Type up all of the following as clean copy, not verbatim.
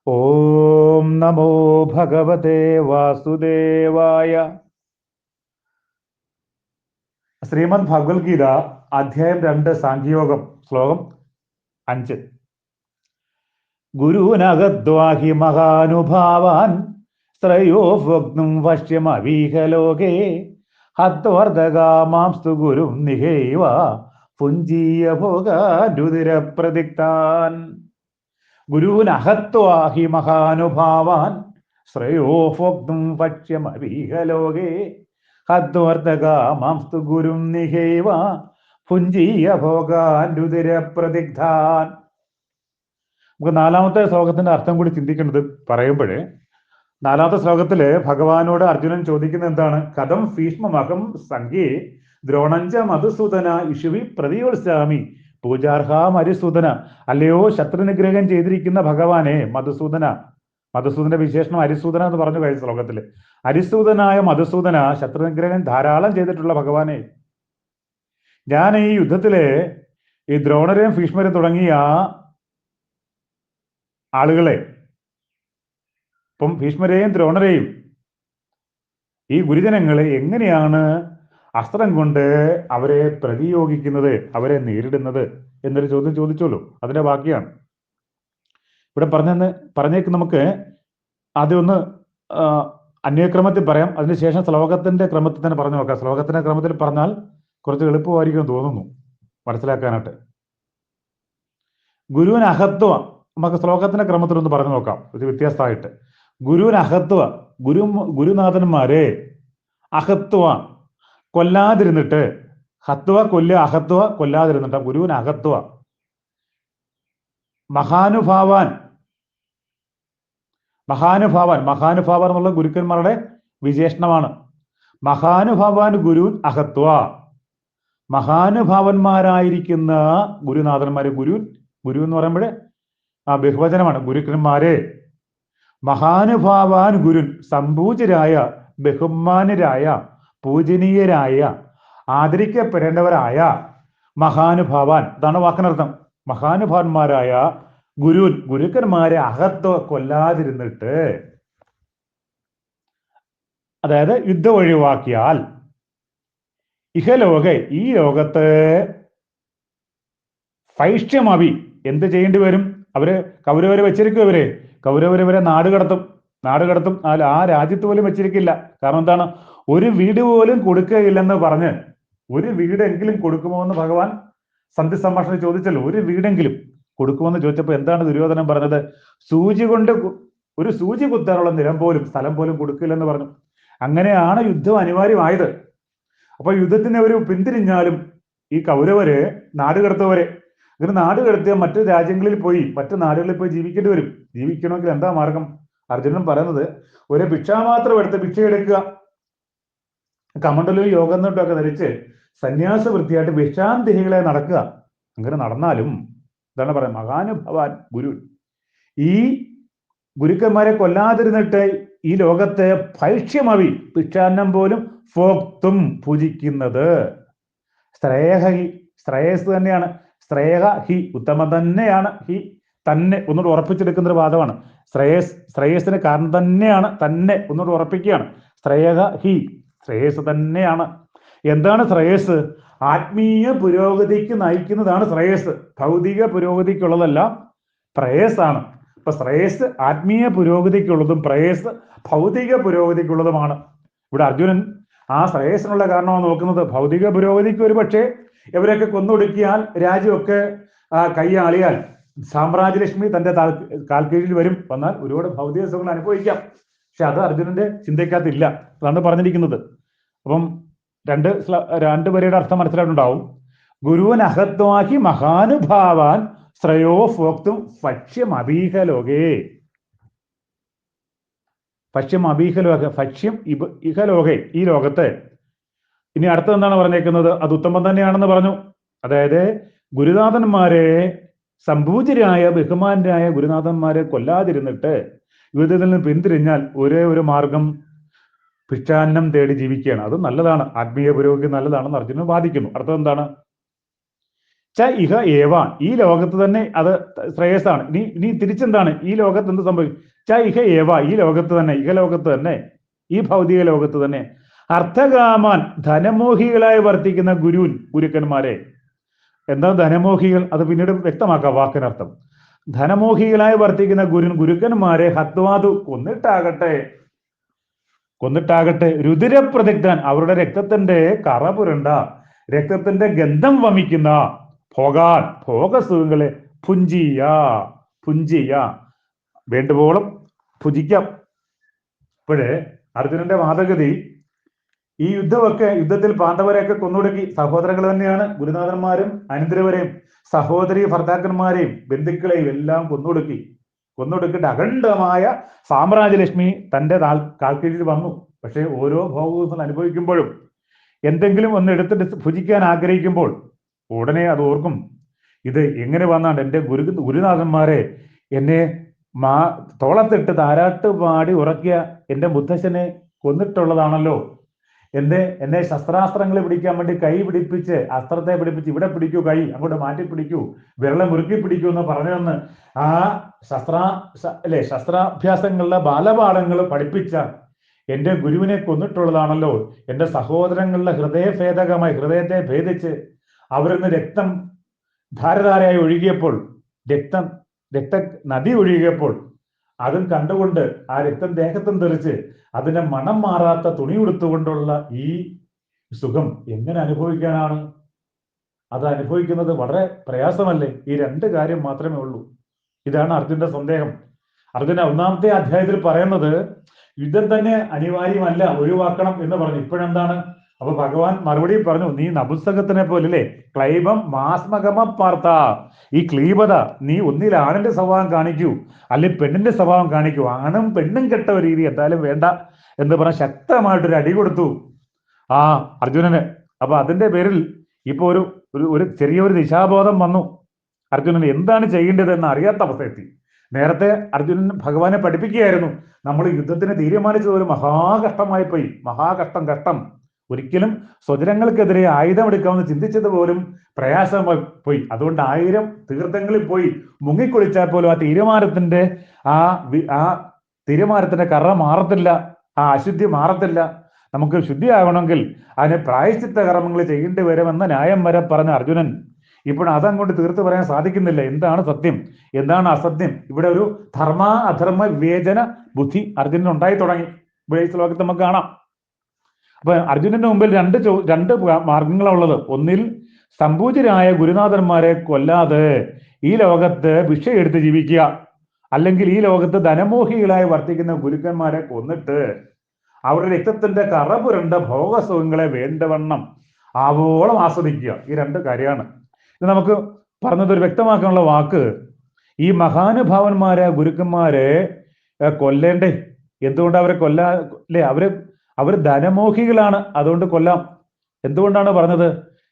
ഓം നമോ ഭഗവതേ വാസുദേവായ. ശ്രീമദ് ഭഗവത്ഗീത അധ്യായം 2 സാഖ്യയോഗം ശ്ലോകം 5. ഗുരുനഗദ്വാഹി മഹാനുഭാവാൻ ശ്രയോ ഭോക്തും വശ്യമവീഹലോകേ ഹത്വർദ്ധകാമാംസ്തു ഗുരും നിഹൈവ പുഞ്ചീയ ഭോഗാരുതിരപ്രതിക്താൻ. ഗുരുനഹത്വാഹി മഹാനുഭാവാൻ ശ്രയോ ഭോക്തും വശ്യമവീഹലോകേ ഹദ്വർദ്ധകാമാംസ്തു ഗുരും നിഹൈവ പുഞ്ചീയ ഭോഗാരുതിരപ്രതിഗ്ധാൻ. നമുക്ക് നാലാമത്തെ ശ്ലോകത്തിന്റെ അർത്ഥം കൂടി ചിന്തിക്കേണ്ടത് പറയുമ്പോഴേ, നാലാമത്തെ ശ്ലോകത്തില് ഭഗവാനോട് അർജുനൻ ചോദിക്കുന്നത് എന്താണ്? കഥം ഭീഷ്മമഹം സംഖ്യേ ദ്രോണഞ്ച മധുസൂദന ഇഷുവി പ്രതിയോത്സാമി പൂജാർഹാം അരിസൂദന. അല്ലയോ ശത്രുനിഗ്രഹം ചെയ്തിരിക്കുന്ന ഭഗവാനെ മധുസൂദന. മധുസൂദന്റെ വിശേഷണം അരിസൂദന എന്ന് പറഞ്ഞു കഴിഞ്ഞ ശ്ലോകത്തില്. അരിസൂദനായ മധുസൂദന, ശത്രുനിഗ്രഹം ധാരാളം ചെയ്തിട്ടുള്ള ഭഗവാനെ, ഞാൻ ഈ യുദ്ധത്തില് ഈ ദ്രോണരെയും ഭീഷ്മരെയും തുടങ്ങിയ ആളുകളെ, ഇപ്പം ഭീഷ്മരെയും ദ്രോണരെയും ഈ ഗുരുജനങ്ങളെ എങ്ങനെയാണ് അസ്ത്രം കൊണ്ട് അവരെ പ്രതിയോഗിക്കുന്നത്, അവരെ നേരിടുന്നത് എന്നൊരു ചോദ്യം ചോദിച്ചോളൂ. അതിന്റെ ബാക്കിയാണ് ഇവിടെ പറഞ്ഞേക്ക്. നമുക്ക് ആദ്യം ഒന്ന് അന്വയക്രമത്തിൽ പറയാം, അതിനുശേഷം ശ്ലോകത്തിന്റെ ക്രമത്തിൽ തന്നെ പറഞ്ഞു നോക്കാം. ശ്ലോകത്തിന്റെ ക്രമത്തിൽ പറഞ്ഞാൽ കുറച്ച് എളുപ്പമായിരിക്കും തോന്നുന്നു മനസ്സിലാക്കാനായിട്ട്. ഗുരുവിന് അഹത്വ, നമുക്ക് ശ്ലോകത്തിന്റെ ക്രമത്തിൽ ഒന്ന് പറഞ്ഞു നോക്കാം ഒരു വ്യത്യസ്തമായിട്ട്. ഗുരുവിന് അഹത്വ, ഗുരുനാഥന്മാരെ അഹത്വ കൊല്ലാതിരുന്നിട്ട്, ഹത്വ കൊല്ലുക, അഹത്വ കൊല്ലാതിരുന്നിട്ട്, ഗുരുവിന് അഹത്വ. മഹാനുഭാവാൻ, മഹാനുഭാവാൻ, മഹാനുഭാവൻ എന്നുള്ള ഗുരുക്കന്മാരുടെ വിശേഷണമാണ്. മഹാനുഭാവാൻ ഗുരുൻ അഹത്വ, മഹാനുഭാവന്മാരായിരിക്കുന്ന ഗുരുനാഥന്മാരെ. ഗുരു എന്ന് പറയുമ്പോൾ ബഹുവചനമാണ്. ഗുരുക്കന്മാരെ. മഹാനുഭാവാൻ ഗുരുൻ, സംപൂജ്യരായ, ബഹുമാനരായ, പൂജനീയരായ, ആദരിക്കപ്പെടേണ്ടവരായ മഹാനുഭാവാൻ, ഇതാണ് വാക്കിനർത്ഥം. മഹാനുഭാവന്മാരായ ഗുരുൻ, ഗുരുക്കന്മാരെ അഹത്വ കൊല്ലാതിരുന്നിട്ട്, അതായത് യുദ്ധം ഒഴിവാക്കിയാൽ, ഇഹലോക ഈ ലോകത്ത്, ഫൈഷ്യമവി എന്ത് ചെയ്യേണ്ടി വരും? അവര് കൗരവരെ വെച്ചിരിക്കും, കൗരവരെ നാട് കടത്തും. ആ രാജ്യത്ത് പോലും വെച്ചിരിക്കില്ല. കാരണം എന്താണ്? ഒരു വീട് പോലും കൊടുക്കുകയില്ലെന്ന് പറഞ്ഞ്, ഒരു വീടെങ്കിലും കൊടുക്കുമോ എന്ന് ഭഗവാൻ സന്ധി സംഭാഷണം ചോദിച്ചല്ലോ. ഒരു വീടെങ്കിലും കൊടുക്കുമെന്ന് ചോദിച്ചപ്പോൾ എന്താണ് ദുര്യോധനൻ പറഞ്ഞത്? സൂചി കൊണ്ട് ഒരു സൂചി കുത്താനുള്ള നിലം പോലും, സ്ഥലം പോലും കൊടുക്കില്ലെന്ന് പറഞ്ഞു. അങ്ങനെയാണ് യുദ്ധം അനിവാര്യമായത്. അപ്പൊ യുദ്ധത്തിന് അവർ പിന്തിരിഞ്ഞാലും ഈ കൗരവര് നാട് കടത്തവരെ, ഇങ്ങനെ നാട് കടത്തിയ മറ്റു രാജ്യങ്ങളിൽ പോയി, മറ്റു നാടുകളിൽ പോയി ജീവിക്കേണ്ടി വരും. ജീവിക്കണമെങ്കിൽ എന്താ മാർഗം? അർജുനൻ പറയുന്നത്, ഒരു ഭിക്ഷാമാത്രം എടുത്ത് ഭിക്ഷ എടുക്കുക, കമണ്ഡലവും യോഗന്നൊട്ടൊക്കെ ധരിച്ച് സന്യാസ വൃത്തിയായിട്ട് ഭിക്ഷാന്തിഹികളെ നടക്കുക. അങ്ങനെ നടന്നാലും എന്താണ് പറയുന്നത്? മഹാനുഭവാൻ ഗുരു, ഈ ഗുരുക്കന്മാരെ കൊല്ലാതിരുന്നിട്ട് ഈ ലോകത്തെ ഭൈഷ്യമവി, ഭിക്ഷാന്നം പോലും ഫോക്തും ഭുജിക്കുന്നത്. ശ്രേയഹി, ശ്രേയസ് തന്നെയാണ്. ശ്രേയ ഹി, ഉത്തമം തന്നെയാണ്. ഹി തന്നെ ഒന്നുകൂടെ ഉറപ്പിച്ചെടുക്കുന്ന ഒരു വാദമാണ്. ശ്രേയസിന് കാരണം തന്നെയാണ്, തന്നെ ഒന്നുകൂടെ ഉറപ്പിക്കുകയാണ്. ശ്രേയ ഹി, ശ്രേയസ് തന്നെയാണ്. എന്താണ് ശ്രേയസ്? ആത്മീയ പുരോഗതിക്ക് നയിക്കുന്നതാണ് ശ്രേയസ്. ഭൗതിക പുരോഗതിക്കുള്ളതെല്ലാം പ്രേയസാണ്. അപ്പൊ ശ്രേയസ് ആത്മീയ പുരോഗതിക്കുള്ളതും പ്രേയസ് ഭൗതിക പുരോഗതിക്കുള്ളതുമാണ്. ഇവിടെ അർജുനൻ ആ ശ്രേയസിനുള്ള കാരണമാണ് നോക്കുന്നത്. ഭൗതിക പുരോഗതിക്ക് ഒരു പക്ഷേ ഇവരൊക്കെ കൊന്നൊടുക്കിയാൽ, രാജ്യമൊക്കെ കൈയാളിയാൽ, സാമ്രാജ്യലക്ഷ്മി തന്റെ കാൽക്കീഴിൽ വന്നാൽ ഒരുപാട് ഭൗതിക സുഖങ്ങൾ അനുഭവിക്കാം. പക്ഷെ അത് അർജുനന്റെ ചിന്തയ്ക്കകത്തില്ല. അതാണ് പറഞ്ഞിരിക്കുന്നത്. അപ്പം രണ്ട് പേരുടെ അർത്ഥം മനസ്സിലായിട്ടുണ്ടാവും. ഗുരുവൻ അഹത്വാഹി മഹാനുഭാവാൻ ശ്രയോ ഭോക്തും ഭക്ഷ്യം അഭീഹലോകേ. ഭക്ഷ്യം അഭീഹലോക, ഭക്ഷ്യം ഇഹലോകെ, ഈ ലോകത്ത്. ഇനി അടുത്തത് എന്താണ് പറഞ്ഞേക്കുന്നത്? അത് ഉത്തമം തന്നെയാണെന്ന് പറഞ്ഞു. അതായത് ഗുരുനാഥന്മാരെ, സംപൂജ്യരായ ബഹുമാനരായ ഗുരുനാഥന്മാരെ കൊല്ലാതിരുന്നിട്ട് യുദ്ധത്തിൽ നിന്ന് പിന്തിരിഞ്ഞാൽ ഒരേ ഒരു മാർഗം ഭിക്ഷാന്നം തേടി ജീവിക്കുകയാണ്. അത് നല്ലതാണ്, ആത്മീയ പുരോഗതി നല്ലതാണെന്ന് അർജുനൻ വാദിക്കുന്നു. അർത്ഥം എന്താണ്? ച ഇഹ ഏവ, ഈ ലോകത്ത് തന്നെ അത് ശ്രേയസ്സാണ്. ഇനി തിരിച്ചെന്താണ് ഈ ലോകത്ത് എന്ത് സംഭവിക്കും? ച ഇഹ ഏവ, ഈ ലോകത്ത് തന്നെ, ഇഹലോകത്ത് തന്നെ, ഈ ഭൗതിക ലോകത്ത് തന്നെ, അർത്ഥകാമാൻ, ധനമോഹികളായി വർത്തിക്കുന്ന ഗുരുക്കന്മാരെ. എന്താ ധനമോഹികൾ? അത് പിന്നീട് വ്യക്തമാക്കാം വാക്കിനർത്ഥം. ധനമോഹികളായി വർത്തിക്കുന്ന ഗുരുക്കന്മാരെ ഹത്വാതു, കൊന്നിട്ടാകട്ടെ രുതിരപ്രതിഗ്ധാൻ, അവരുടെ രക്തത്തിന്റെ കറ പുരണ്ട, രക്തത്തിന്റെ ഗന്ധം വമിക്കുന്ന ഭോഗസുഖങ്ങളെ പുഞ്ചിയ വേണ്ടുവോളം ഭുജിക്കാം. ഇപ്പോഴേ അർജുനന്റെ വാദഗതി, ഈ യുദ്ധത്തിൽ പാണ്ഡവരെയൊക്കെ കൊന്നൊടുക്കി. സഹോദരങ്ങൾ തന്നെയാണ്, ഗുരുനാഥന്മാരും അനന്തരവരെയും സഹോദരി ഭർത്താക്കന്മാരെയും ബന്ധുക്കളെയും എല്ലാം കൊന്നൊടുക്കിട്ട് അഖണ്ഡമായ സാമ്രാജ്യലക്ഷ്മി തന്റെ കാൽക്കീഴിൽ വന്നു. പക്ഷെ ഓരോ ഭോഗവും അനുഭവിക്കുമ്പോഴും എന്തെങ്കിലും ഒന്ന് എടുത്തിട്ട് ഭുജിക്കാൻ ആഗ്രഹിക്കുമ്പോൾ ഉടനെ അത് ഓർക്കും, ഇത് എങ്ങനെ വന്നാണ്ട് എൻ്റെ ഗുരുനാഥന്മാരെ എന്നെ തോളത്തിട്ട് താരാട്ട് പാടി ഉറക്കിയ എൻ്റെ മുത്തശ്ശനെ കൊന്നിട്ടുള്ളതാണല്ലോ. എന്നെ ശസ്ത്രാസ്ത്രങ്ങൾ പിടിക്കാൻ വേണ്ടി കൈ പിടിപ്പിച്ച്, അസ്ത്രത്തെ പിടിപ്പിച്ച് ഇവിടെ പിടിക്കൂ, കൈ അങ്ങോട്ട് മാറ്റി പിടിക്കൂ, വിരളെ മുറുക്കി പിടിക്കൂ എന്ന് പറഞ്ഞതെന്ന് ആ ശസ്ത്രാഭ്യാസങ്ങളിലെ ബാലപാഠങ്ങൾ പഠിപ്പിച്ച എൻ്റെ ഗുരുവിനെ കൊന്നിട്ടുള്ളതാണല്ലോ. എൻ്റെ സഹോദരങ്ങളുടെ ഹൃദയത്തെ ഭേദിച്ച് അവരിന്ന് രക്തം ധാരധാരയായി ഒഴുകിയപ്പോൾ, രക്ത നദി ഒഴുകിയപ്പോൾ അതും കണ്ടുകൊണ്ട് ആ രക്തം ദേഹത്തും തെറിച്ച് അതിന്റെ മണം മാറാത്ത തുണി ഉടുത്തുകൊണ്ടുള്ള ഈ സുഖം എങ്ങനെ അനുഭവിക്കാനാണ്? അത് അനുഭവിക്കുന്നത് വളരെ പ്രയാസമല്ലേ? ഈ രണ്ട് കാര്യം മാത്രമേ ഉള്ളൂ. ഇതാണ് അർജുനന്റെ സന്ദേഹം. അർജുന ഒന്നാമത്തെ അധ്യായത്തിൽ പറയുന്നത് യുദ്ധം തന്നെ അനിവാര്യമല്ല, ഒഴിവാക്കണം എന്ന് പറഞ്ഞു. ഇപ്പോഴെന്താണ്? അപ്പൊ ഭഗവാൻ മറുപടി പറഞ്ഞു, നീ നപുസ്തകത്തിനെ പോലല്ലേ, ക്ലൈബം മാസ്മഗമ പാർത്ത, ഈ ക്ലീബത നീ ഒന്നിൽ ആണിന്റെ സ്വഭാവം കാണിക്കൂ, അല്ലെങ്കിൽ പെണ്ണിന്റെ സ്വഭാവം കാണിക്കൂ. ആണും പെണ്ണും കെട്ട ഒരു രീതി എന്തായാലും വേണ്ട എന്ന് പറഞ്ഞ ശക്തമായിട്ടൊരു അടി കൊടുത്തു ആ അർജുനന്. അപ്പൊ അതിന്റെ പേരിൽ ഇപ്പൊ ഒരു ചെറിയൊരു ദിശാബോധം വന്നു അർജുനന്. എന്താണ് ചെയ്യേണ്ടത് എന്ന് അറിയാത്ത അവസ്ഥയെത്തി. നേരത്തെ അർജുനൻ ഭഗവാനെ പഠിപ്പിക്കുകയായിരുന്നു, നമ്മൾ യുദ്ധത്തിന് തീരുമാനിച്ചത് ഒരു മഹാകഷ്ടമായി പോയി, കഷ്ടം. ഒരിക്കലും സ്വജനങ്ങൾക്കെതിരെ ആയുധമെടുക്കാമെന്ന് ചിന്തിച്ചത് പോലും പ്രയാസമായി പോയി. അതുകൊണ്ട് 1000 തീർത്ഥങ്ങളിൽ പോയി മുങ്ങിക്കുളിച്ചാൽ പോലും ആ തീരുമാനത്തിന്റെ കറ മാറത്തില്ല, ആ അശുദ്ധി മാറത്തില്ല. നമുക്ക് ശുദ്ധിയാകണമെങ്കിൽ അതിന് പ്രായശ്ചിത്ത കർമ്മങ്ങൾ ചെയ്യേണ്ടി വരുമെന്ന ന്യായം വരെ പറഞ്ഞ അർജുനൻ ഇപ്പോൾ അതങ്ങോട്ട് തീർത്ത് പറയാൻ സാധിക്കുന്നില്ല. എന്താണ് സത്യം, എന്താണ് അസത്യം? ഇവിടെ ഒരു ധർമ്മ അധർമ്മ വിവേചന ബുദ്ധി അർജുനൻ ഉണ്ടായി തുടങ്ങി. ഇവിടെ ഈ ശ്ലോകത്തിൽ നമുക്ക് കാണാം. അപ്പൊ അർജുനന്റെ മുമ്പിൽ രണ്ട് മാർഗങ്ങളാണുള്ളത്. ഒന്നിൽ സംപൂജ്യരായ ഗുരുനാഥന്മാരെ കൊല്ലാതെ ഈ ലോകത്ത് ഭിക്ഷയെടുത്ത് ജീവിക്കുക, അല്ലെങ്കിൽ ഈ ലോകത്ത് ധനമോഹികളായി വർത്തിക്കുന്ന ഗുരുക്കന്മാരെ കൊന്നിട്ട് അവരുടെ രക്തത്തിന്റെ കറ പുരണ്ട ഭോഗസുഖങ്ങളെ വേണ്ടവണ്ണം ആവോളം ആസ്വദിക്കുക. ഈ രണ്ട് കാര്യമാണ് ഇത് നമുക്ക് പറഞ്ഞത്. ഒരു വ്യക്തമാക്കാനുള്ള വാക്ക്, ഈ മഹാനുഭാവന്മാരെ ഗുരുക്കന്മാരെ കൊല്ലേണ്ടേ? എന്തുകൊണ്ട് അവരെ അല്ലേ? അവർ ധനമോഹികളാണ്, അതുകൊണ്ട് കൊല്ലാം. എന്തുകൊണ്ടാണ് പറഞ്ഞത്?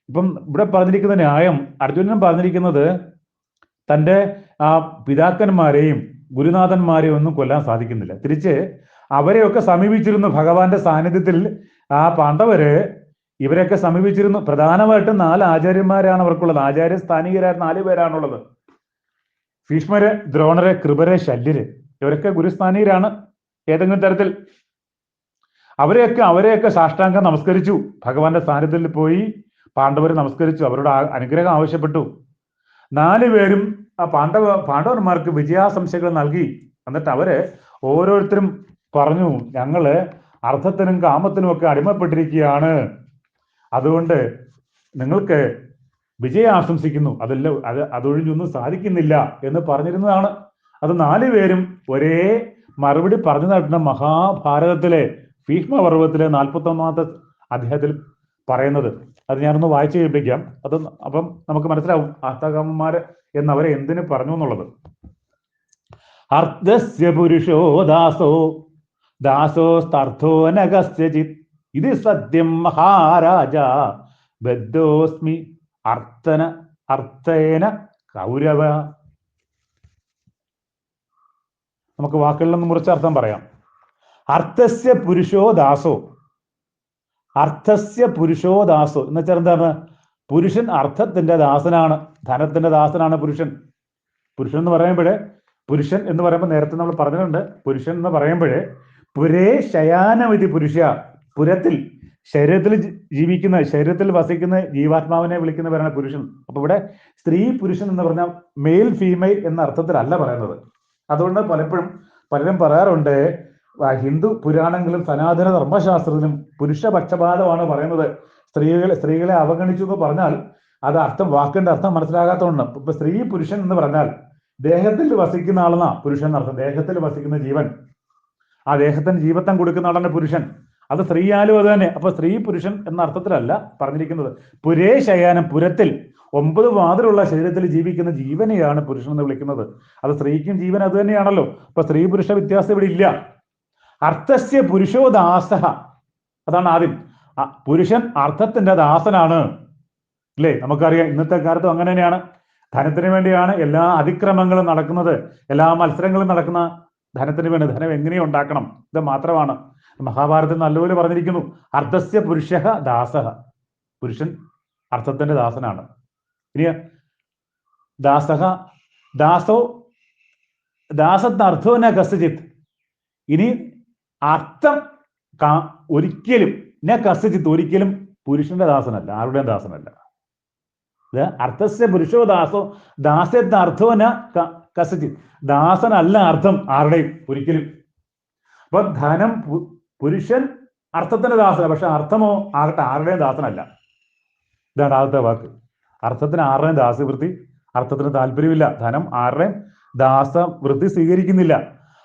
ഇപ്പം ഇവിടെ പറഞ്ഞിരിക്കുന്ന ന്യായം, അർജുനൻ പറഞ്ഞിരിക്കുന്നത് തൻ്റെ ആ പിതാക്കന്മാരെയും ഗുരുനാഥന്മാരെയും ഒന്നും കൊല്ലാൻ സാധിക്കുന്നില്ല. തിരിച്ച് അവരെയൊക്കെ സമീപിച്ചിരുന്നു ഭഗവാന്റെ സാന്നിധ്യത്തിൽ. ആ പാണ്ഡവര് ഇവരെയൊക്കെ സമീപിച്ചിരുന്നു. പ്രധാനമായിട്ടും 4 ആചാര്യന്മാരാണ് അവർക്കുള്ളത്. ആചാര്യ സ്ഥാനികരായ 4 പേരാണുള്ളത്. ഭീഷ്മര്, ദ്രോണര്, കൃപര്, ശല്യര്. ഇവരൊക്കെ ഗുരുസ്ഥാനീയരാണ് ഏതെങ്കിലും തരത്തിൽ. അവരെയൊക്കെ സാഷ്ടാംഗം നമസ്കരിച്ചു. ഭഗവാന്റെ സാന്നിധ്യത്തിൽ പോയി പാണ്ഡവർ നമസ്കരിച്ചു, അവരോട് അനുഗ്രഹം ആവശ്യപ്പെട്ടു. 4 പേരും ആ പാണ്ഡവന്മാർക്ക് വിജയാശംസകൾ നൽകി. എന്നിട്ട് അവര് ഓരോരുത്തരും പറഞ്ഞു, ഞങ്ങള് അർത്ഥത്തിനും കാമത്തിനും ഒക്കെ അടിമപ്പെട്ടിരിക്കുകയാണ്, അതുകൊണ്ട് നിങ്ങൾക്ക് വിജയം ആശംസിക്കുന്നു, അതൊഴിഞ്ഞൊന്നും സാധിക്കുന്നില്ല എന്ന് പറഞ്ഞിരുന്നതാണ്. അത് 4 പേരും ഒരേ മറുപടി പറഞ്ഞു നടത്തുന്ന മഹാഭാരതത്തിലെ ഭീഷ്മപർവത്തിലെ 41-ാമത്തെ അധ്യായത്തിൽ പറയുന്നത്. അത് ഞാനൊന്ന് വായിച്ചു കേൾപ്പിക്കാം. അപ്പം നമുക്ക് മനസ്സിലാവും അർത്ഥകാമന്മാര് എന്നവരെ എന്തിനു പറഞ്ഞു എന്നുള്ളത്. അർത്ഥസ്യ പുരുഷോ ദാസോസ്തർത്ഥോ നകസ്യചിത് ഇത് സത്യം മഹാരാജ ബദ്ധോസ്മി അർത്ഥേന കൗരവ. നമുക്ക് വാക്കുകളിൽ നിന്ന് മുറിച്ച അർത്ഥം പറയാം. അർത്ഥസ്യ പുരുഷോ ദാസോ എന്ന് വെച്ചാൽ എന്താണ്? പുരുഷൻ അർത്ഥത്തിന്റെ ദാസനാണ്, ധനത്തിന്റെ ദാസനാണ് പുരുഷൻ. പുരുഷൻ എന്ന് പറയുമ്പോഴേ, പുരുഷൻ എന്ന് പറയുമ്പോൾ നേരത്തെ നമ്മൾ പറഞ്ഞിട്ടുണ്ട്, പുരുഷൻ എന്ന് പറയുമ്പോഴേ പുരേ ശയാനമിതി പുരുഷ, പുരത്തിൽ ശരീരത്തിൽ ജീവിക്കുന്ന, ശരീരത്തിൽ വസിക്കുന്ന ജീവാത്മാവിനെ വിളിക്കുന്നവരാണ് പുരുഷൻ. അപ്പൊ ഇവിടെ സ്ത്രീ പുരുഷൻ എന്ന് പറഞ്ഞാൽ മെയിൽ ഫീമെയിൽ എന്ന അർത്ഥത്തിലല്ല പറയുന്നത്. അതുകൊണ്ട് പലരും പറയാറുണ്ട്, ഹിന്ദു പുരാണങ്ങളിലും സനാതന ധർമ്മശാസ്ത്രത്തിലും പുരുഷപക്ഷപാതമാണ് പറയുന്നത്. സ്ത്രീകളെ അവഗണിച്ചു എന്ന് പറഞ്ഞാൽ അത് അർത്ഥം, വാക്കിന്റെ അർത്ഥം മനസ്സിലാകാത്തതുകൊണ്ട്. ഇപ്പൊ സ്ത്രീ പുരുഷൻ എന്ന് പറഞ്ഞാൽ ദേഹത്തിൽ വസിക്കുന്ന ആളെന്നാ പുരുഷൻ എന്നർത്ഥം. ദേഹത്തിൽ വസിക്കുന്ന ജീവൻ, ആ ദേഹത്തിന് ജീവത്വം കൊടുക്കുന്ന ആളാണ് പുരുഷൻ. അത് സ്ത്രീയാലും അത് തന്നെ. അപ്പൊ സ്ത്രീ പുരുഷൻ എന്ന അർത്ഥത്തിലല്ല പറഞ്ഞിരിക്കുന്നത്. പുരേ ശയാനം, പുരത്തിൽ 9 വാതിലുള്ള ശരീരത്തിൽ ജീവിക്കുന്ന ജീവനെയാണ് പുരുഷൻ എന്ന് വിളിക്കുന്നത്. അത് സ്ത്രീക്കും ജീവൻ അത് തന്നെയാണല്ലോ. അപ്പൊ സ്ത്രീ പുരുഷ വ്യത്യാസം ഇവിടെ ഇല്ല. അർത്ഥസ്യ പുരുഷോ ദാസഃ, അതാണ് ആദ്യം. പുരുഷൻ അർത്ഥത്തിന്റെ ദാസനാണ്, അല്ലേ? നമുക്കറിയാം ഇന്നത്തെ കാലത്തും അങ്ങനെ തന്നെയാണ്. ധനത്തിന് വേണ്ടിയാണ് എല്ലാ അതിക്രമങ്ങളും നടക്കുന്നത്, എല്ലാ മത്സരങ്ങളും നടക്കുന്ന ധനത്തിന് വേണ്ടി. ധനം എങ്ങനെയും ഉണ്ടാക്കണം, ഇത് മാത്രമാണ്. മഹാഭാരതത്തിൽ നല്ലപോലെ പറഞ്ഞിരിക്കുന്നു, അർത്ഥസ്യ പുരുഷഃ ദാസഃ, പുരുഷൻ അർത്ഥത്തിന്റെ ദാസനാണ്. ഇനി ദാസഃ, ദാസോ ദാസത്തർത്ഥോ ന കസ്യചിത്. ഇനി അർത്ഥം ഒരിക്കലും ന കസ്യചിത്, ഒരിക്കലും പുരുഷന്റെ ദാസനല്ല, ആരുടെയും ദാസനല്ല. അർത്ഥസ്യ പുരുഷോ ദാസോ ദാസ്യത്തർത്ഥോ ന കസ്യചിത്, ദാസനല്ല അർത്ഥം ആരുടെയും ഒരിക്കലും. അപ്പൊ ധനം, പുരുഷൻ അർത്ഥത്തിന്റെ ദാസന, പക്ഷെ അർത്ഥമോ ആകട്ടെ ആരുടെയും ദാസനല്ല. ഇതാണ് ആദ്യത്തെ വാക്ക്. അർത്ഥത്തിന് ആരുടെയും ദാസവൃത്തി, അർത്ഥത്തിന് താല്പര്യമില്ല. ധനം ആരുടെയും ദാസവൃത്തി സ്വീകരിക്കുന്നില്ല.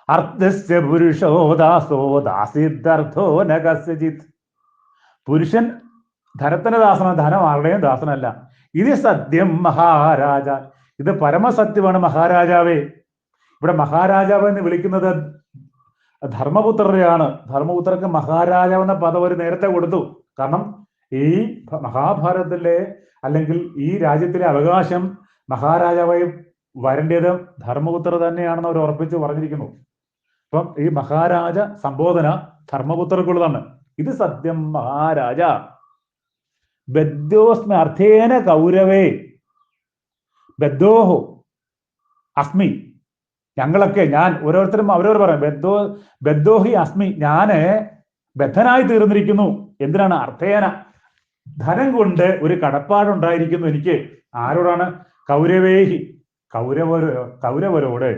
അർത്ഥസ്യ പുരുഷോ ദാസോ ദാസ്യത്തർത്ഥോ ന കസ്യചിത്. പുരുഷൻ ധനത്തിന്റെ ദാസനാണ്, ധനം ആരുടെയും ദാസനല്ല. ഇത് സത്യം മഹാരാജ, ഇത് പരമസത്യമാണ് മഹാരാജാവേ. ഇവിടെ മഹാരാജാവ് എന്ന് വിളിക്കുന്നത് ധർമ്മപുത്രരെയാണ്. ധർമ്മപുത്രർക്ക് മഹാരാജാവ് എന്ന പദം ഒരു നേരത്തെ കൊടുത്തു. കാരണം ഈ മഹാഭാരതത്തിലെ അല്ലെങ്കിൽ ഈ രാജ്യത്തിലെ അവകാശം മഹാരാജാവായി വരേണ്ടത് ധർമ്മപുത്ര തന്നെയാണെന്ന് അവർ ഉറപ്പിച്ച് പറഞ്ഞിരിക്കുന്നു. അപ്പം ഈ മഹാരാജ സംബോധന ധർമ്മപുത്രർക്കുള്ളതാണ്. ഇത് സത്യം മഹാരാജ. ബദ്ധോസ്മി അർത്ഥേന കൗരവേ, ബദ്ധോഹോ അസ്മി, ഞങ്ങളൊക്കെ, ഞാൻ, ഓരോരുത്തരും അവരവർ പറയാം, ബദ്ധോഹി അസ്മി, ഞാന് ബദ്ധനായി തീർന്നിരിക്കുന്നു. എന്തിനാണ്? അർത്ഥേന, ധനം കൊണ്ട് ഒരു കടപ്പാടുണ്ടായിരിക്കുന്നു എനിക്ക്. ആരോടാണ്? കൗരവേഹി, കൗരവരോട്.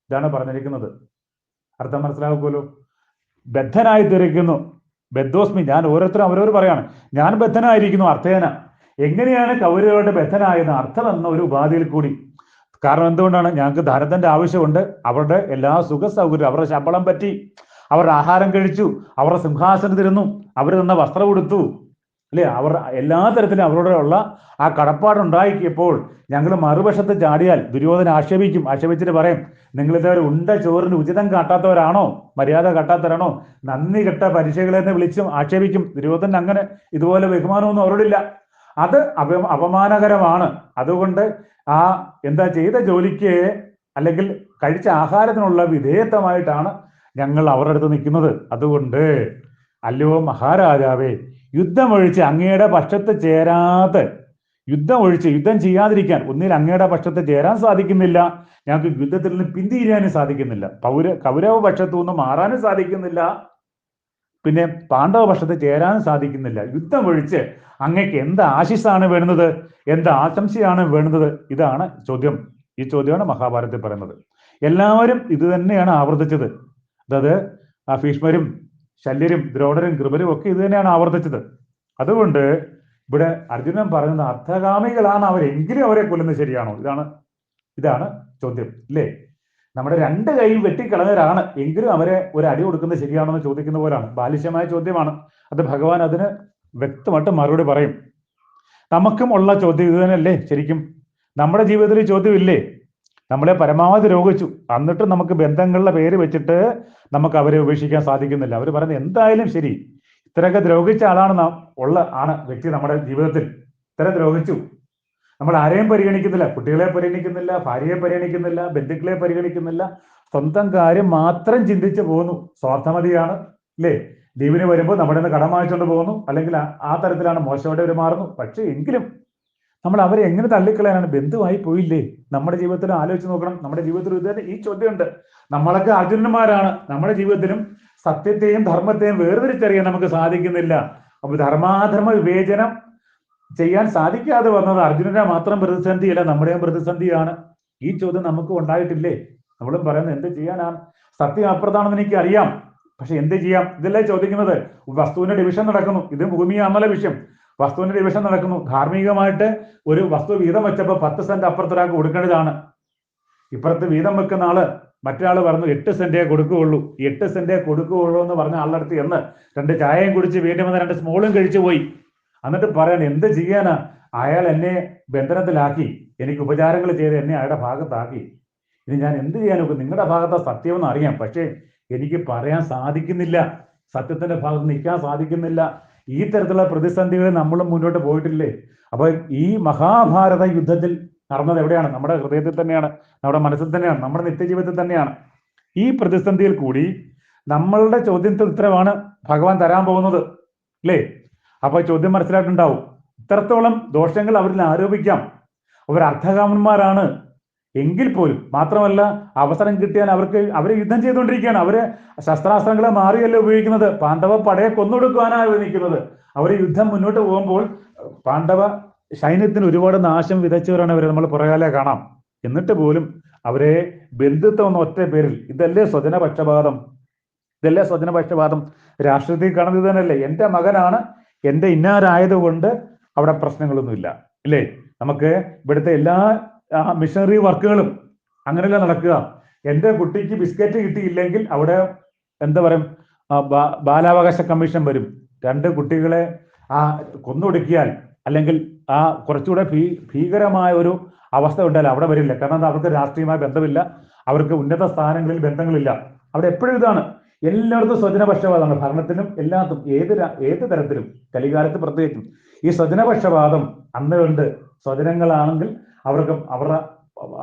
ഇതാണ് പറഞ്ഞിരിക്കുന്നത്. അർത്ഥം മനസ്സിലാക്കുമല്ലോ. ബദ്ധനായി തീർക്കുന്നു, ബദ്ധോസ്മി, ഞാൻ, ഓരോരുത്തരും അവരവർ പറയാണ്, ഞാൻ ബദ്ധനായിരിക്കുന്നു അർത്ഥേന. എങ്ങനെയാണ് കൗരവരുടെ ബദ്ധനായെന്ന്? അർത്ഥം എന്ന ഒരു ഉപാധിയിൽ കൂടി. കാരണം എന്തുകൊണ്ടാണ്? ഞങ്ങൾക്ക് ധനത്തിന്റെ ആവശ്യമുണ്ട്. അവരുടെ എല്ലാ സുഖ സൗകര്യം, അവരുടെ ശമ്പളം പറ്റി, അവരുടെ ആഹാരം കഴിച്ചു, അവരുടെ സിംഹാസനത്തിരുന്നു, അവർ തന്ന വസ്ത്രം കൊടുത്തു, അല്ലെ? അവർ എല്ലാ തരത്തിലും അവരോടുള്ള ആ കടപ്പാടുണ്ടാക്കിയപ്പോൾ ഞങ്ങൾ മറുവശത്ത് ചാടിയാൽ ദുര്യോധന ആക്ഷേപിച്ചിട്ട് പറയും, നിങ്ങളിതവർ ഉണ്ട ചോറിന് ഉചിതം കാട്ടാത്തവരാണോ, മര്യാദ കാട്ടാത്തവരാണോ, നന്ദി കെട്ട പരീക്ഷകളെന്ന് വിളിച്ചും ആക്ഷേപിക്കും. ദുര്യോധന അങ്ങനെ ഇതുപോലെ ബഹുമാനമൊന്നും അവരോടില്ല. അത് അപമാനകരമാണ്. അതുകൊണ്ട് ആ എന്താ ചെയ്ത ജോലിക്ക് അല്ലെങ്കിൽ കഴിച്ച ആഹാരത്തിനുള്ള വിധേയത്വമായിട്ടാണ് ഞങ്ങൾ അവരുടെ അടുത്ത് നിൽക്കുന്നത്. അതുകൊണ്ട് അല്ലയോ മഹാരാജാവേ, യുദ്ധമൊഴിച്ച് അങ്ങയുടെ പക്ഷത്ത് ചേരാതെ, യുദ്ധം ചെയ്യാതിരിക്കാൻ ഒന്നിൽ അങ്ങയുടെ പക്ഷത്ത് ചേരാൻ സാധിക്കുന്നില്ല, ഞങ്ങൾക്ക് യുദ്ധത്തിൽ നിന്ന് പിന്തിരിയാനും സാധിക്കുന്നില്ല, കൗരവ പക്ഷത്തു നിന്ന് മാറാനും സാധിക്കുന്നില്ല, പിന്നെ പാണ്ഡവ പക്ഷത്ത് ചേരാനും സാധിക്കുന്നില്ല. യുദ്ധം ഒഴിച്ച് അങ്ങക്ക് എന്ത് ആശിസാണ് വേണ്ടുന്നത്, എന്ത് ആശംസയാണ് വേണ്ടുന്നത്? ഇതാണ് ചോദ്യം. ഈ ചോദ്യമാണ് മഹാഭാരതത്തിൽ പറയുന്നത്. എല്ലാവരും ഇത് തന്നെയാണ് ആവർത്തിച്ചത്. അതായത് ഭീഷ്മരും ശല്യരും ദ്രോണരും കൃപരും ഒക്കെ ഇത് തന്നെയാണ് ആവർത്തിച്ചത്. അതുകൊണ്ട് ഇവിടെ അർജുനൻ പറയുന്നത് അർത്ഥകാമികളാണ് അവരെങ്കിലും അവരെ കൊല്ലുന്നത് ശരിയാണോ? ഇതാണ് ചോദ്യം, അല്ലേ? നമ്മുടെ 2 കൈ വെട്ടിക്കളഞ്ഞവരാണ് എങ്കിലും അവരെ ഒരു അടി കൊടുക്കുന്നത് ശരിയാണോ എന്ന് ചോദിക്കുന്ന പോലാണ്. ബാലിശമായ ചോദ്യമാണ്. അത് ഭഗവാൻ അതിന് വ്യക്തമായിട്ട് മറുപടി പറയും. നമുക്കും ഉള്ള ചോദ്യം ഇത് തന്നെയല്ലേ ശരിക്കും? നമ്മുടെ ജീവിതത്തിൽ ചോദ്യമില്ലേ? നമ്മളെ പരമാവധി രോഗിച്ചു, എന്നിട്ട് നമുക്ക് ബന്ധങ്ങളുടെ പേര് വെച്ചിട്ട് നമുക്ക് അവരെ ഉപേക്ഷിക്കാൻ സാധിക്കുന്നില്ല. അവർ പറയുന്നത് എന്തായാലും ശരി, ഇത്രയൊക്കെ ദ്രോഹിച്ച ആളാണ് വ്യക്തി നമ്മുടെ ജീവിതത്തിൽ. ഇത്ര ദ്രോഹിച്ചു, നമ്മൾ ആരെയും പരിഗണിക്കുന്നില്ല, കുട്ടികളെ പരിഗണിക്കുന്നില്ല, ഭാര്യയെ പരിഗണിക്കുന്നില്ല, ബന്ധുക്കളെ പരിഗണിക്കുന്നില്ല, സ്വന്തം കാര്യം മാത്രം ചിന്തിച്ചു പോകുന്നു. സ്വാർത്ഥമതിയാണ്, അല്ലേ? ദ്വീപിന് വരുമ്പോൾ നമ്മുടെ നിന്ന് കടം വാങ്ങിച്ചുകൊണ്ട് പോകുന്നു, അല്ലെങ്കിൽ ആ തരത്തിലാണ് മോശമായിട്ട് പെരുമാറുന്നു. പക്ഷേ എങ്കിലും നമ്മൾ അവരെ എങ്ങനെ തള്ളിക്കളയാനാണ്? ബന്ധുവായി പോയില്ലേ? നമ്മുടെ ജീവിതത്തിൽ ആലോചിച്ച് നോക്കണം. നമ്മുടെ ജീവിതത്തിൽ ഇതേ ഈ ചോദ്യമുണ്ട്. നമ്മളൊക്കെ അർജുനന്മാരാണ്. നമ്മുടെ ജീവിതത്തിലും സത്യത്തെയും ധർമ്മത്തെയും വേർതിരിച്ചറിയാൻ നമുക്ക് സാധിക്കുന്നില്ല. അപ്പൊ ധർമാധർമ്മ വിവേചനം ചെയ്യാൻ സാധിക്കാതെ വന്നത് അർജുനന്റെ മാത്രം പ്രതിസന്ധിയല്ല, നമ്മുടെയും പ്രതിസന്ധിയാണ്. ഈ ചോദ്യം നമുക്ക് ഉണ്ടായിട്ടില്ലേ? നമ്മളും പറയുന്നത് എന്ത് ചെയ്യാനാണ്? സത്യം അപ്രധാണെന്ന് എനിക്ക് അറിയാം, പക്ഷെ എന്ത് ചെയ്യാം? ഇതല്ലേ ചോദിക്കുന്നത്. വസ്തുവിന്റെ ഡിവിഷൻ നടക്കുന്നു. ഇത് ഭൂമിയാണല്ലോ വിഷയം. വസ്തുവിന്റെ ഡിവിഷൻ നടക്കുന്നു. ധാർമ്മികമായിട്ട് ഒരു വസ്തു വീതം വെച്ചപ്പോൾ 10 സെന്റ് അപ്പുറത്തൊരാൾക്ക് കൊടുക്കേണ്ടതാണ്. ഇപ്പുറത്ത് വീതം വെക്കുന്ന ആള് മറ്റൊരാൾ പറഞ്ഞു 8 സെന്റേ കൊടുക്കുകയുള്ളൂ. 8 സെന്റേ കൊടുക്കുകയുള്ളൂ എന്ന് പറഞ്ഞ ആളുടെ അടുത്ത് എന്ന് 2 ചായയും കുടിച്ച് വീണ്ടും വന്ന് 2 സ്മോളും കഴിച്ചു പോയി. എന്നിട്ട് പറയാൻ എന്ത് ചെയ്യാനാ? അയാൾ എന്നെ ബന്ധനത്തിലാക്കി, എനിക്ക് ഉപചാരങ്ങൾ ചെയ്ത് എന്നെ അയാളുടെ ഭാഗത്താക്കി. ഇനി ഞാൻ എന്ത് ചെയ്യാനൊക്കെ? നിങ്ങളുടെ ഭാഗത്താ സത്യമെന്ന് അറിയാം, പക്ഷേ എനിക്ക് പറയാൻ സാധിക്കുന്നില്ല, സത്യത്തിന്റെ ഭാഗത്ത് നിൽക്കാൻ സാധിക്കുന്നില്ല. ഈ തരത്തിലുള്ള പ്രതിസന്ധികളിൽ നമ്മളും മുന്നോട്ട് പോയിട്ടില്ലേ? അപ്പൊ ഈ മഹാഭാരത യുദ്ധത്തിൽ നടന്നത് എവിടെയാണ്? നമ്മുടെ ഹൃദയത്തിൽ തന്നെയാണ്, നമ്മുടെ മനസ്സിൽ തന്നെയാണ്, നമ്മുടെ നിത്യജീവിതത്തിൽ തന്നെയാണ്. ഈ പ്രതിസന്ധിയിൽ കൂടി നമ്മളുടെ ചോദ്യത്തിന് ഉത്തരവാണ് ഭഗവാൻ തരാൻ പോകുന്നത്, അല്ലേ? അപ്പൊ ചോദ്യം മനസ്സിലായിട്ടുണ്ടാവും. ഇത്രത്തോളം ദോഷങ്ങൾ അവരിൽ ആരോപിക്കാം. അവർ അർത്ഥകാമന്മാരാണ് എങ്കിൽ പോലും, മാത്രമല്ല അവസരം കിട്ടിയാൽ അവര് യുദ്ധം ചെയ്തുകൊണ്ടിരിക്കുകയാണ്. അവര് ശസ്ത്രാസ്ത്രങ്ങളെ മാറിയല്ല ഉപയോഗിക്കുന്നത്. പാണ്ഡവ പടയെ കൊന്നൊടുക്കാനാണ് നിൽക്കുന്നത്. അവര് യുദ്ധം മുന്നോട്ട് പോകുമ്പോൾ പാണ്ഡവ സൈന്യത്തിന് ഒരുപാട് നാശം വിതച്ചവരാണ് അവരെ. നമ്മൾ പുറകാലെ കാണാം. എന്നിട്ട് പോലും അവരെ ബന്ധുത്വം എന്ന ഒറ്റ പേരിൽ, ഇതല്ലേ സ്വജനപക്ഷപാതം? ഇതല്ലേ സ്വജനപക്ഷപാതം? രാഷ്ട്രീയത്തിൽ കാണുന്നത് തന്നെയല്ലേ? എൻ്റെ മകനാണ്, എൻ്റെ ഇന്നാരായതുകൊണ്ട് അവിടെ പ്രശ്നങ്ങളൊന്നുമില്ല, ഇല്ലേ? നമുക്ക് ഇവിടുത്തെ എല്ലാ മിഷണറി വർക്കുകളും അങ്ങനെയല്ല നടക്കുക. എൻ്റെ കുട്ടിക്ക് ബിസ്ക്കറ്റ് കിട്ടിയില്ലെങ്കിൽ അവിടെ എന്താ പറയും, ബാലാവകാശ കമ്മീഷൻ വരും. 2 കുട്ടികളെ കൊന്നൊടുക്കിയാൽ, അല്ലെങ്കിൽ കുറച്ചുകൂടെ ഭീകരമായ ഒരു അവസ്ഥ ഉണ്ടായാൽ അവിടെ വരില്ല. കാരണം അവർക്ക് രാഷ്ട്രീയമായ ബന്ധമില്ല, അവർക്ക് ഉന്നത സ്ഥാനങ്ങളിൽ ബന്ധങ്ങളില്ല. അവിടെ എപ്പോഴും ഇതാണ്. എല്ലായിടത്തും സ്വജനപക്ഷപാതമാണ്. ഭരണത്തിനും എല്ലാത്തും, ഏത് തരത്തിലും, കലികാലത്ത് പ്രത്യേകിച്ചും ഈ സ്വജനപക്ഷപാതം അന്നുണ്ട്. സ്വജനങ്ങളാണെങ്കിൽ അവർക്ക് അവരുടെ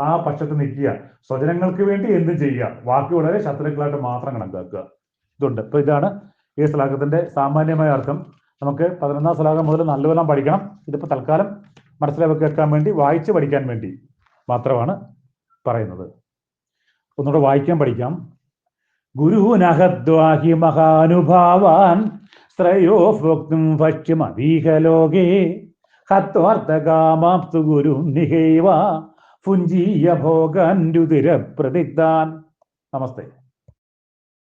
ആ പക്ഷത്ത് നിൽക്കുക, സ്വജനങ്ങൾക്ക് വേണ്ടി എന്തും ചെയ്യുക, ബാക്കിയുള്ളവരെ ശത്രുക്കളായിട്ട് മാത്രം കണക്കാക്കുക. ഇതുണ്ട്. ഇപ്പൊ ഇതാണ് ഈ ശ്ലോകത്തിന്റെ സാമാന്യമായ അർത്ഥം. നമുക്ക് 11ാം ശ്ലോകം മുതൽ നല്ലവണ്ണം പഠിക്കണം. ഇതിപ്പോ തൽക്കാലം മനസ്സിലാക്കി വെക്കാൻ വേണ്ടി, വായിച്ച് പഠിക്കാൻ വേണ്ടി മാത്രമാണ് പറയുന്നത്. ഒന്നുകൂടെ വായിക്കാൻ പഠിക്കാം. ഗുരുനഹദ്വാഹി മഹാനുഭാവാൻ ശ്രേയോ ഭോക്തും ഭക്ഷ്യമദീഹലോകേ ഹത്വാർത്ഥകാമാപ്തു ഗുരു നിഹൈവ ഭുഞ്ജീയ ഭോഗാൻ രുതിര പ്രതിഗ്ധാൻ. നമസ്തേ.